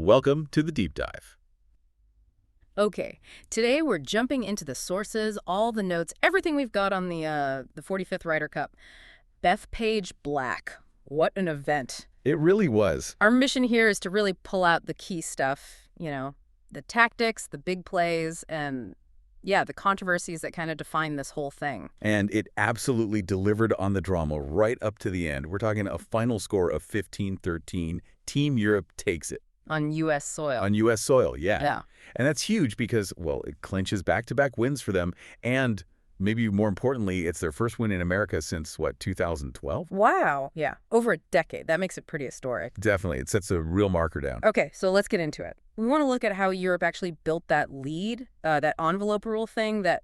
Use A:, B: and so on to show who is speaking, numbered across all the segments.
A: Welcome to the deep dive.
B: Okay, today we're jumping into the sources, all the notes, everything we've got on the 45th Ryder Cup. Bethpage Black. What an event.
A: It really was.
B: Our mission here is to really pull out the key stuff, the tactics, the big plays, and yeah, the controversies that kind of define this whole thing.
A: And it absolutely delivered on the drama right up to the end. We're talking a final score of 15-13. Team Europe takes it.
B: On U.S. soil.
A: On U.S. soil, yeah.
B: Yeah.
A: And that's huge because, well, it clinches back-to-back wins for them. And maybe more importantly, it's their first win in America since, 2012?
B: Wow. Yeah, over a decade. That makes it pretty historic.
A: Definitely. It sets a real marker down.
B: Okay, so let's get into it. We want to look at how Europe actually built that lead, that envelope rule thing that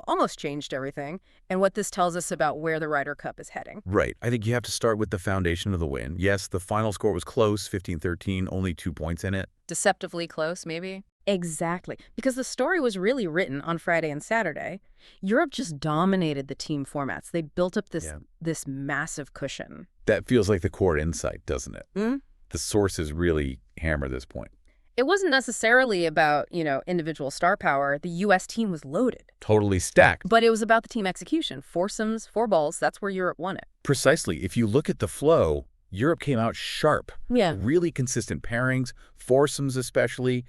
B: almost changed everything, and what this tells us about where the Ryder Cup is heading.
A: Right. I think you have to start with the foundation of the win. Yes, the final score was close, 15-13, only 2 points in it.
B: Deceptively close, maybe? Exactly. Because the story was really written on Friday and Saturday. Europe just dominated the team formats. They built up this massive cushion.
A: That feels like the core insight, doesn't it?
B: Mm?
A: The sources really hammer this point.
B: It wasn't necessarily about, individual star power. The U.S. team was loaded.
A: Totally stacked.
B: But it was about the team execution. Foursomes, fourballs, that's where Europe won it.
A: Precisely. If you look at the flow, Europe came out sharp.
B: Yeah.
A: Really consistent pairings, foursomes especially,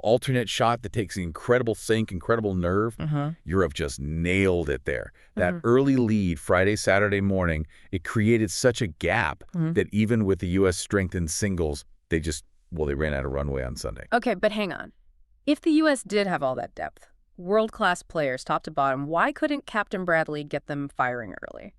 A: alternate shot that takes incredible sink, incredible nerve. Europe just nailed it there. That early lead Friday, Saturday morning, it created such a gap that even with the U.S. strength in singles, they ran out of runway on Sunday.
B: Okay, but hang on. If the U.S. did have all that depth, world-class players top to bottom, why couldn't Captain Bradley get them firing early?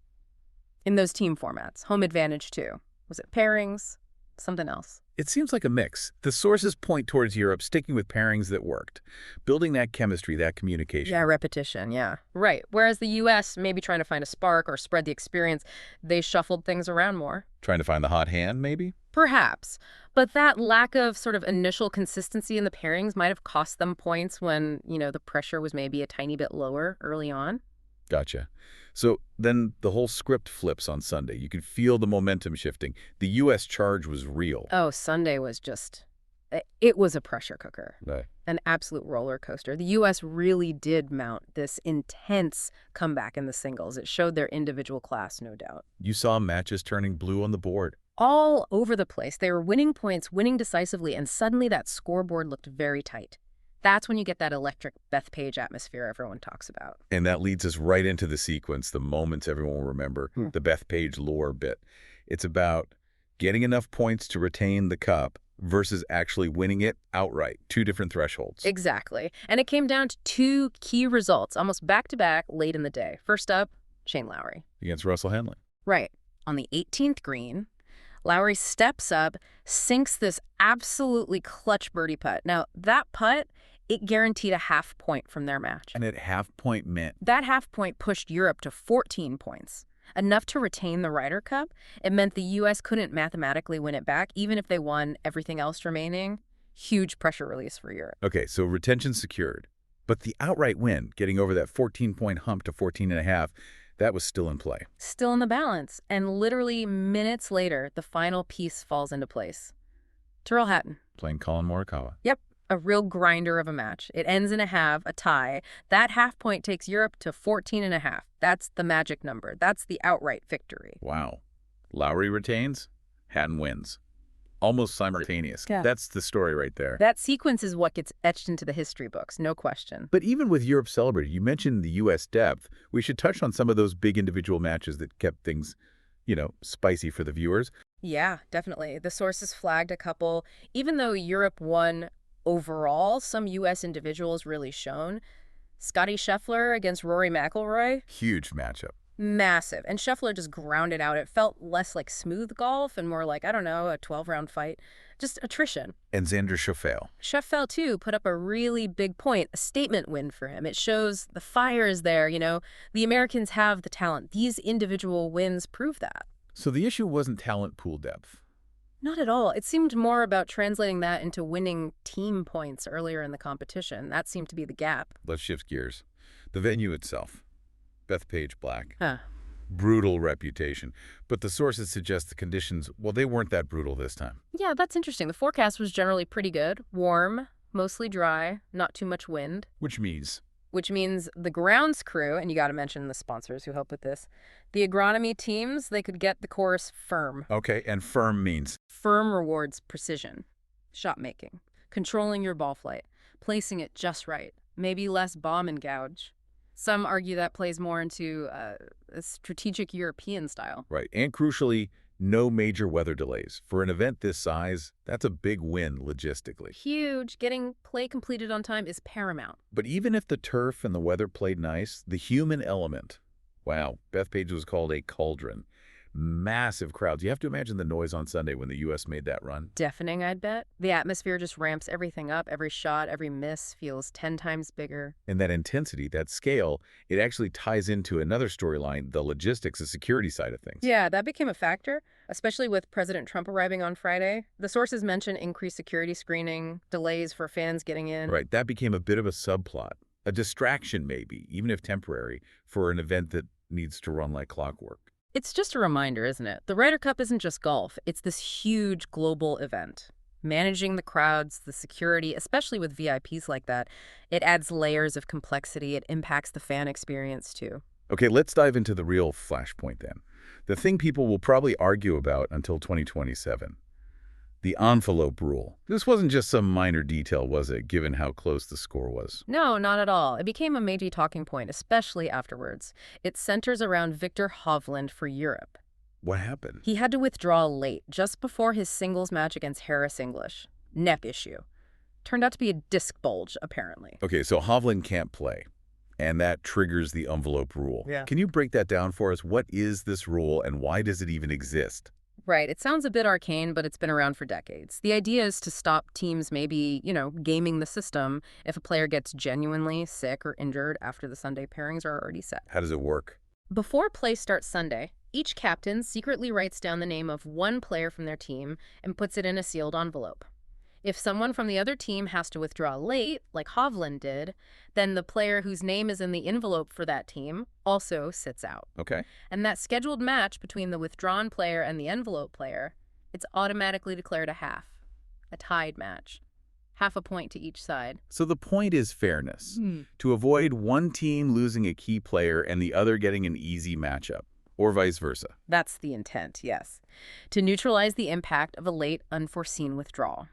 B: In those team formats, home advantage too. Was it pairings? Something else?
A: It seems like a mix. The sources point towards Europe sticking with pairings that worked, building that chemistry, that communication.
B: Yeah, repetition, yeah. Right. Whereas the U.S., maybe trying to find a spark or spread the experience, they shuffled things around more.
A: Trying to find the hot hand, maybe?
B: Perhaps. But that lack of sort of initial consistency in the pairings might have cost them points when, the pressure was maybe a tiny bit lower early on.
A: Gotcha. So then the whole script flips on Sunday. You could feel the momentum shifting. The U.S. charge was real.
B: Oh, Sunday was it was a pressure cooker.
A: Right.
B: An absolute roller coaster. The U.S. really did mount this intense comeback in the singles. It showed their individual class, no doubt.
A: You saw matches turning blue on the board.
B: All over the place. They were winning points, winning decisively, and suddenly that scoreboard looked very tight. That's when you get that electric Bethpage atmosphere everyone talks about.
A: And that leads us right into the sequence, the moments everyone will remember, the Bethpage lore bit. It's about getting enough points to retain the cup versus actually winning it outright. 2 different thresholds.
B: Exactly. And it came down to 2 key results, almost back-to-back late in the day. First up, Shane Lowry.
A: Against Russell Henley.
B: Right. On the 18th green, Lowry steps up, sinks this absolutely clutch birdie putt. Now, that putt, it guaranteed a half point from their match.
A: And at half point meant?
B: That half point pushed Europe to 14 points. Enough to retain the Ryder Cup. It meant the U.S. couldn't mathematically win it back, even if they won everything else remaining. Huge pressure release for Europe.
A: Okay, so retention secured. But the outright win, getting over that 14-point hump to 14.5, that was still in play.
B: Still in the balance. And literally minutes later, the final piece falls into place. Tyrrelnl Hatto.
A: Playing Collin Morikawa.
B: Yep. A real grinder of a match. It ends in a tie. That half point takes Europe to 14.5. That's the magic number. That's the outright victory.
A: Wow. Lowry retains, Hatton wins. Almost simultaneous.
B: Yeah.
A: That's the story right there.
B: That sequence is what gets etched into the history books, no question.
A: But even with Europe celebrated, you mentioned the U.S. depth. We should touch on some of those big individual matches that kept things, spicy for the viewers.
B: Yeah, definitely. The sources flagged a couple. Even though Europe won overall, some U.S. individuals really shone. Scottie Scheffler against Rory McIlroy.
A: Huge matchup.
B: Massive. And Scheffler just grounded out. It felt less like smooth golf and more like, a 12-round fight. Just attrition.
A: And Xander Schauffele.
B: Schauffele, too, put up a really big point, a statement win for him. It shows the fire is there, The Americans have the talent. These individual wins prove that.
A: So the issue wasn't talent pool depth.
B: Not at all. It seemed more about translating that into winning team points earlier in the competition. That seemed to be the gap.
A: Let's shift gears. The venue itself. Bethpage Black. Brutal reputation. But the sources suggest the conditions, well, they weren't that brutal this time.
B: Yeah, that's interesting. The forecast was generally pretty good. Warm, mostly dry, not too much wind.
A: Which means
B: The grounds crew, and you got to mention the sponsors who help with this, the agronomy teams, they could get the course firm.
A: Okay, and firm means?
B: Firm rewards precision, shot making, controlling your ball flight, placing it just right, maybe less bomb and gouge. Some argue that plays more into a strategic European style.
A: Right, and crucially, no major weather delays. For an event this size, that's a big win logistically.
B: Huge. Getting play completed on time is paramount.
A: But even if the turf and the weather played nice, the human element, wow, Bethpage was called a cauldron. Massive crowds. You have to imagine the noise on Sunday when the U.S. made that run.
B: Deafening, I'd bet. The atmosphere just ramps everything up. Every shot, every miss feels 10 times bigger.
A: And that intensity, that scale, it actually ties into another storyline, the logistics, the security side of things.
B: Yeah, that became a factor, especially with President Trump arriving on Friday. The sources mention increased security screening, delays for fans getting in.
A: Right, that became a bit of a subplot, a distraction maybe, even if temporary, for an event that needs to run like clockwork.
B: It's just a reminder, isn't it? The Ryder Cup isn't just golf. It's this huge global event. Managing the crowds, the security, especially with VIPs like that, it adds layers of complexity. It impacts the fan experience, too.
A: Okay, let's dive into the real flashpoint then. The thing people will probably argue about until 2027. The envelope rule. This wasn't just some minor detail, was it, given how close the score was?
B: No, not at all. It became a major talking point, especially afterwards. It centers around Viktor Hovland for Europe.
A: What happened?
B: He had to withdraw late, just before his singles match against Harris English. Neck issue. Turned out to be a disc bulge, apparently.
A: Okay, so Hovland can't play, and that triggers the envelope rule.
B: Yeah.
A: Can you break that down for us? What is this rule, and why does it even exist?
B: Right. It sounds a bit arcane, but it's been around for decades. The idea is to stop teams maybe, gaming the system if a player gets genuinely sick or injured after the Sunday pairings are already set.
A: How does it work?
B: Before play starts Sunday, each captain secretly writes down the name of one player from their team and puts it in a sealed envelope. If someone from the other team has to withdraw late, like Hovland did, then the player whose name is in the envelope for that team also sits out.
A: Okay.
B: And that scheduled match between the withdrawn player and the envelope player, it's automatically declared a tied match. Half a point to each side.
A: So the point is fairness, to avoid one team losing a key player and the other getting an easy matchup, or vice versa.
B: That's the intent, yes. To neutralize the impact of a late, unforeseen withdrawal.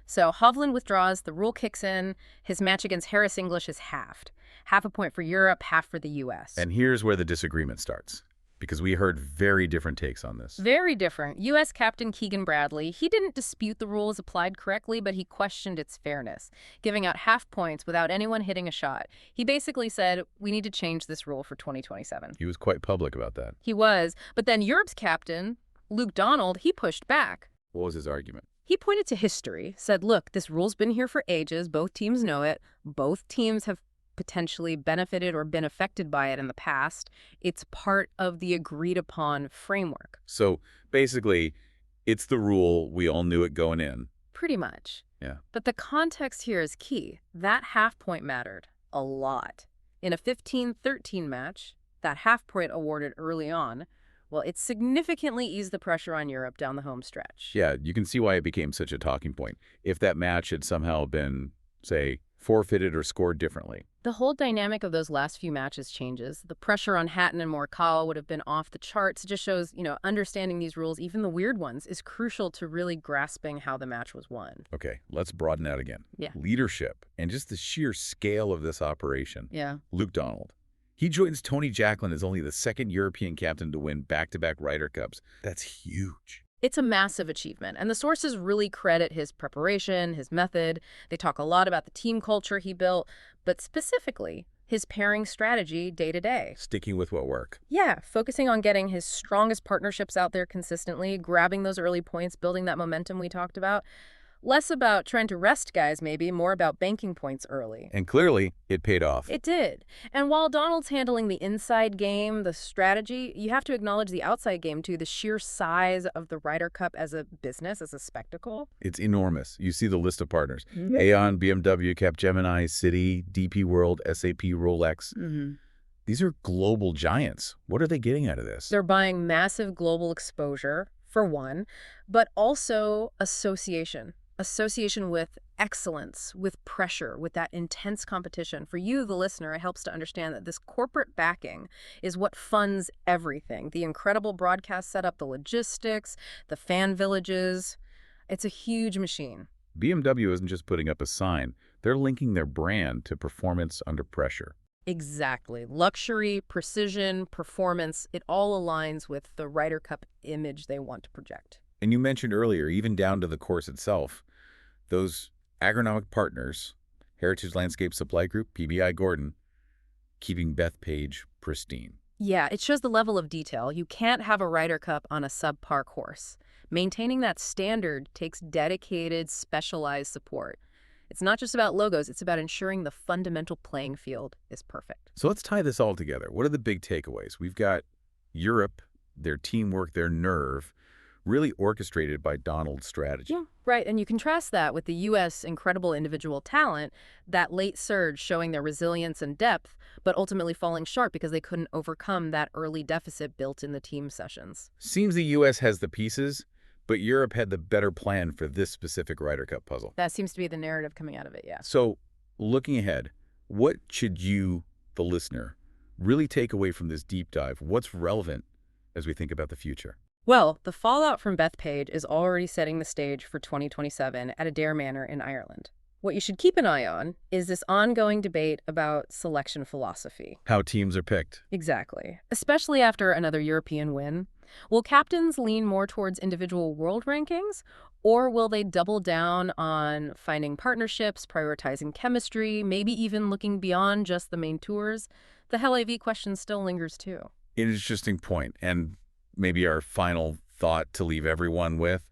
B: So Hovland withdraws, the rule kicks in, his match against Harris English is halved. Half a point for Europe, half for the U.S.
A: And here's where the disagreement starts, because we heard very different takes on this.
B: Very different. U.S. Captain Keegan Bradley, he didn't dispute the rules applied correctly, but he questioned its fairness, giving out half points without anyone hitting a shot. He basically said, we need to change this rule for 2027.
A: He was quite public about that.
B: He was, but then Europe's captain, Luke Donald, he pushed back.
A: What was his argument?
B: He pointed to history, said, look, this rule's been here for ages. Both teams know it. Both teams have potentially benefited or been affected by it in the past. It's part of the agreed-upon framework.
A: So basically, it's the rule. We all knew it going in.
B: Pretty much.
A: Yeah.
B: But the context here is key. That half point mattered a lot. In a 15-13 match, that half point awarded early on, well, it significantly eased the pressure on Europe down the home stretch.
A: Yeah, you can see why it became such a talking point. If that match had somehow been, say, forfeited or scored differently.
B: The whole dynamic of those last few matches changes. The pressure on Hatton and Morikawa would have been off the charts. It just shows, understanding these rules, even the weird ones, is crucial to really grasping how the match was won.
A: Okay, let's broaden out again.
B: Yeah.
A: Leadership and just the sheer scale of this operation.
B: Yeah.
A: Luke Donald. He joins Tony Jacklin as only the second European captain to win back-to-back Ryder Cups. That's huge.
B: It's a massive achievement, and the sources really credit his preparation, his method. They talk a lot about the team culture he built, but specifically his pairing strategy day to day.
A: Sticking with what worked.
B: Yeah, focusing on getting his strongest partnerships out there consistently, grabbing those early points, building that momentum we talked about. Less about trying to rest guys, maybe, more about banking points early.
A: And clearly, it paid off.
B: It did. And while Donald's handling the inside game, the strategy, you have to acknowledge the outside game, too, the sheer size of the Ryder Cup as a business, as a spectacle.
A: It's enormous. You see the list of partners. Aon, BMW, Capgemini, Citi, DP World, SAP, Rolex. These are global giants. What are they getting out of this?
B: They're buying massive global exposure, for one, but also association. Association with excellence, with pressure, with that intense competition. For you, the listener, it helps to understand that this corporate backing is what funds everything. The incredible broadcast setup, the logistics, the fan villages. It's a huge machine.
A: BMW isn't just putting up a sign. They're linking their brand to performance under pressure.
B: Exactly. Luxury, precision, performance, it all aligns with the Ryder Cup image they want to project.
A: And you mentioned earlier, even down to the course itself, those agronomic partners, Heritage Landscape Supply Group, PBI Gordon, keeping Bethpage pristine.
B: Yeah, it shows the level of detail. You can't have a Ryder Cup on a subpar course. Maintaining that standard takes dedicated, specialized support. It's not just about logos, it's about ensuring the fundamental playing field is perfect.
A: So let's tie this all together. What are the big takeaways? We've got Europe, their teamwork, their nerve, really orchestrated by Donald's strategy.
B: Yeah, right. And you contrast that with the U.S. incredible individual talent, that late surge showing their resilience and depth, but ultimately falling short because they couldn't overcome that early deficit built in the team sessions.
A: Seems the U.S. has the pieces, but Europe had the better plan for this specific Ryder Cup puzzle.
B: That seems to be the narrative coming out of it, yeah.
A: So, looking ahead, what should you, the listener, really take away from this deep dive? What's relevant as we think about the future?
B: Well, the fallout from Bethpage is already setting the stage for 2027 at Adair Manor in Ireland. What you should keep an eye on is this ongoing debate about selection philosophy.
A: How teams are picked.
B: Exactly. Especially after another European win. Will captains lean more towards individual world rankings, or will they double down on finding partnerships, prioritizing chemistry, maybe even looking beyond just the main tours? The Hell AV question still lingers too.
A: Interesting point. And maybe our final thought to leave everyone with,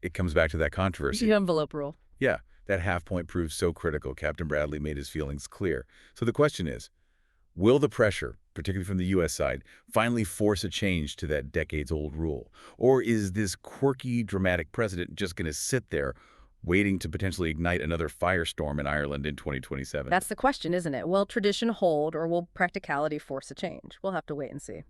A: it comes back to that controversy.
B: The envelope rule.
A: Yeah, that half point proves so critical. Captain Bradley made his feelings clear. So the question is, will the pressure, particularly from the U.S. side, finally force a change to that decades-old rule? Or is this quirky, dramatic precedent just going to sit there waiting to potentially ignite another firestorm in Ireland in 2027?
B: That's the question, isn't it? Will tradition hold, or will practicality force a change? We'll have to wait and see.